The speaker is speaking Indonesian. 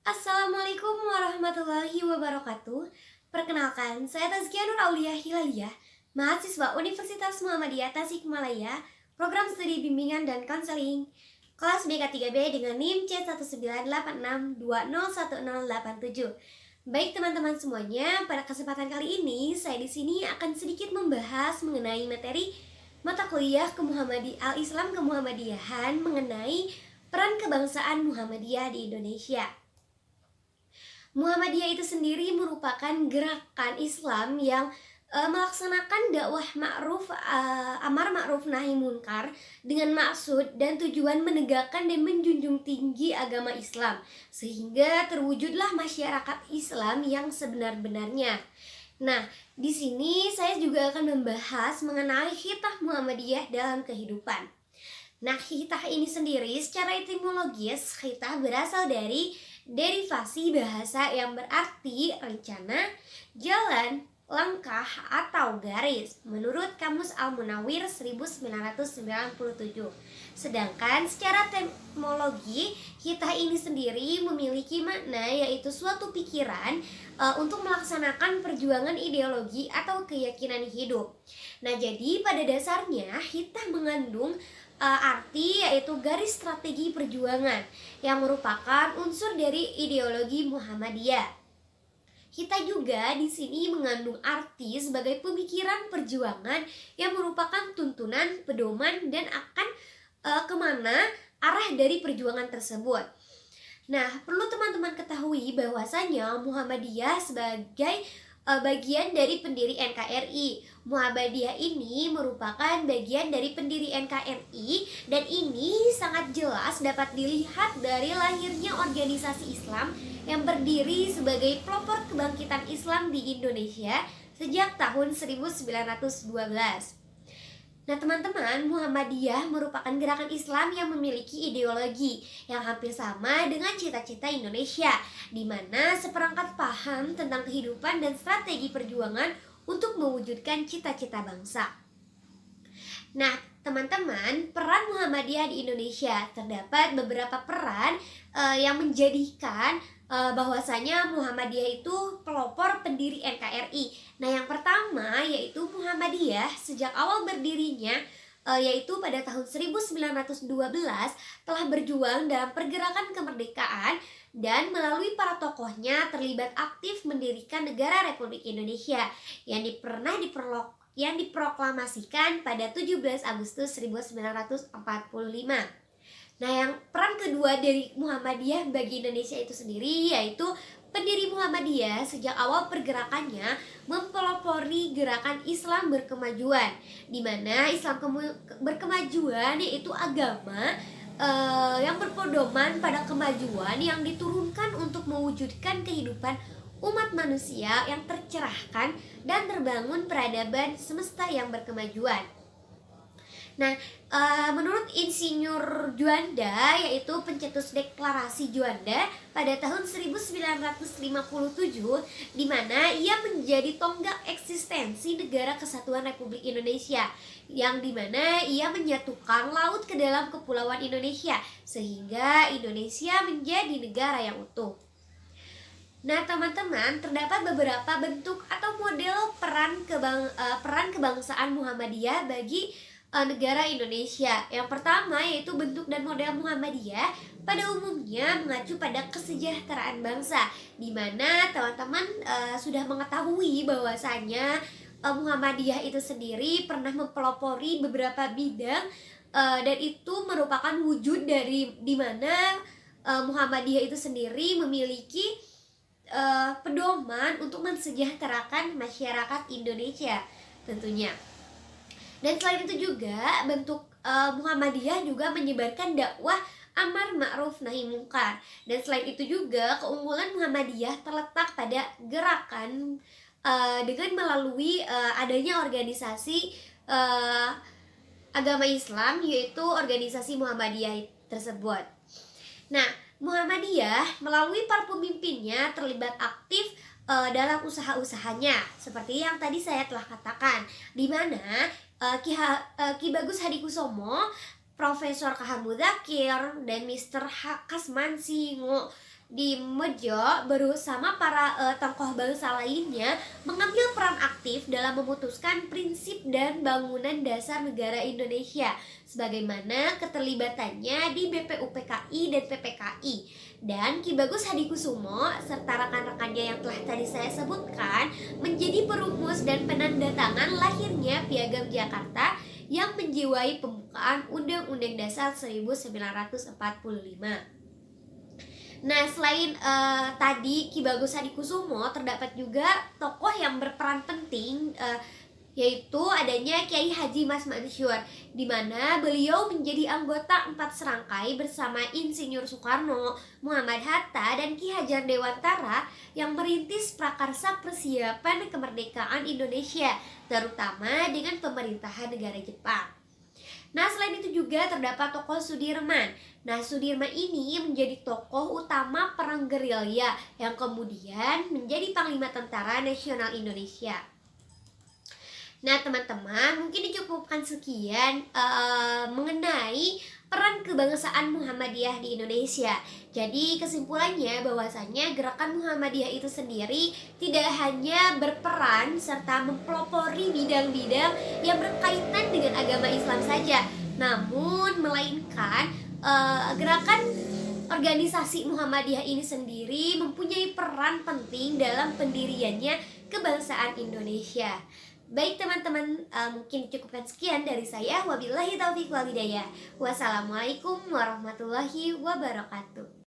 Assalamualaikum warahmatullahi wabarakatuh. Perkenalkan, saya Tazkia Nur Aulia Hilaliyah, mahasiswa Universitas Muhammadiyah Tasikmalaya, program studi bimbingan dan konseling, kelas BK3B dengan NIM C19862010087. Baik teman-teman semuanya, pada kesempatan kali ini saya di sini akan sedikit membahas mengenai materi mata kuliah Al-Islam Kemuhammadiyahan mengenai peran kebangsaan Muhammadiyah di Indonesia. Muhammadiyah itu sendiri merupakan gerakan Islam yang melaksanakan dakwah amar ma'ruf nahi munkar dengan maksud dan tujuan menegakkan dan menjunjung tinggi agama Islam sehingga terwujudlah masyarakat Islam yang sebenar-benarnya. Nah, di sini saya juga akan membahas mengenai khitah Muhammadiyah dalam kehidupan. Nah, khitah ini sendiri secara etimologis, khitah berasal dari derivasi bahasa yang berarti rencana, jalan, langkah, atau garis menurut Kamus Al-Munawwir 1997. Sedangkan secara etimologi, khitah ini sendiri memiliki makna yaitu suatu pikiran untuk melaksanakan perjuangan ideologi atau keyakinan hidup. Nah, jadi pada dasarnya khitah mengandung arti yaitu garis strategi perjuangan yang merupakan unsur dari ideologi Muhammadiyah. Kita juga di sini mengandung arti sebagai pemikiran perjuangan yang merupakan tuntunan, pedoman, dan akan kemana arah dari perjuangan tersebut. Nah, perlu teman-teman ketahui bahwasanya Muhammadiyah sebagai bagian dari pendiri NKRI. Muhammadiyah ini merupakan bagian dari pendiri NKRI dan ini sangat jelas dapat dilihat dari lahirnya organisasi Islam yang berdiri sebagai pelopor kebangkitan Islam di Indonesia sejak tahun 1912. Nah teman-teman, Muhammadiyah merupakan gerakan Islam yang memiliki ideologi yang hampir sama dengan cita-cita Indonesia, di mana seperangkat paham tentang kehidupan dan strategi perjuangan untuk mewujudkan cita-cita bangsa. Nah teman-teman, peran Muhammadiyah di Indonesia terdapat beberapa peran yang menjadikan bahwasanya Muhammadiyah itu pelopor pendiri NKRI. Nah, yang pertama yaitu Muhammadiyah sejak awal berdirinya yaitu pada tahun 1912 telah berjuang dalam pergerakan kemerdekaan dan melalui para tokohnya terlibat aktif mendirikan negara Republik Indonesia yang diproklamasikan pada 17 Agustus 1945. Nah, yang peran kedua dari Muhammadiyah bagi Indonesia itu sendiri yaitu pendiri Muhammadiyah sejak awal pergerakannya mempelopori gerakan Islam berkemajuan, di mana Islam berkemajuan yaitu agama yang berpedoman pada kemajuan yang diturunkan untuk mewujudkan kehidupan umat manusia yang tercerahkan dan terbangun peradaban semesta yang berkemajuan. Nah, menurut Insinyur Juanda, yaitu pencetus Deklarasi Juanda pada tahun 1957, di mana ia menjadi tonggak eksistensi Negara Kesatuan Republik Indonesia, yang dimana ia menyatukan laut ke dalam kepulauan Indonesia, sehingga Indonesia menjadi negara yang utuh. Nah teman-teman, terdapat beberapa bentuk atau model peran kebangsaan Muhammadiyah bagi negara Indonesia. Yang pertama yaitu bentuk dan model Muhammadiyah pada umumnya mengacu pada kesejahteraan bangsa, di mana teman-teman sudah mengetahui bahwasanya Muhammadiyah itu sendiri pernah mempelopori beberapa bidang dan itu merupakan wujud dari di mana Muhammadiyah itu sendiri memiliki pedoman untuk mensejahterakan masyarakat Indonesia tentunya. Dan selain itu juga bentuk Muhammadiyah juga menyebarkan dakwah amar ma'ruf nahi munkar. Dan selain itu juga keunggulan Muhammadiyah terletak pada gerakan dengan melalui adanya organisasi agama Islam yaitu organisasi Muhammadiyah tersebut. Nah, Muhammadiyah melalui para pemimpinnya terlibat aktif dalam usaha-usahanya seperti yang tadi saya telah katakan, di mana Ki Bagus Hadikusumo, Profesor K.H. Muzakir, dan Mr. Kasman Singo di Mejo bersama para tokoh bangsa lainnya mengambil peran aktif dalam memutuskan prinsip dan bangunan dasar negara Indonesia sebagaimana keterlibatannya di BPUPKI dan PPKI. Dan Ki Bagus Hadikusumo serta rekan-rekannya yang telah tadi saya sebutkan menjadi perumus dan penanda tangan lahirnya Piagam Jakarta yang menjiwai pembukaan Undang-Undang Dasar 1945. Nah, selain tadi Ki Bagus Hadikusumo, terdapat juga tokoh yang berperan penting, yaitu adanya Kiai Haji Mas Mansur, di mana beliau menjadi anggota 4 serangkai bersama Insinyur Soekarno, Muhammad Hatta, dan Ki Hajar Dewantara yang merintis prakarsa persiapan kemerdekaan Indonesia, terutama dengan pemerintahan negara Jepang. Nah, selain itu juga terdapat tokoh Sudirman. Nah, Sudirman ini menjadi tokoh utama perang gerilya yang kemudian menjadi Panglima Tentara Nasional Indonesia. Nah, teman-teman, mungkin dicukupkan sekian mengenai peran kebangsaan Muhammadiyah di Indonesia. Jadi kesimpulannya bahwasannya gerakan Muhammadiyah itu sendiri tidak hanya berperan serta mempelopori bidang-bidang yang berkaitan dengan agama Islam saja, namun melainkan gerakan organisasi Muhammadiyah ini sendiri mempunyai peran penting dalam pendiriannya kebangsaan Indonesia. Baik teman-teman, mungkin cukupkan sekian dari saya. Wabillahi taufiq wal hidayah. Wassalamualaikum warahmatullahi wabarakatuh.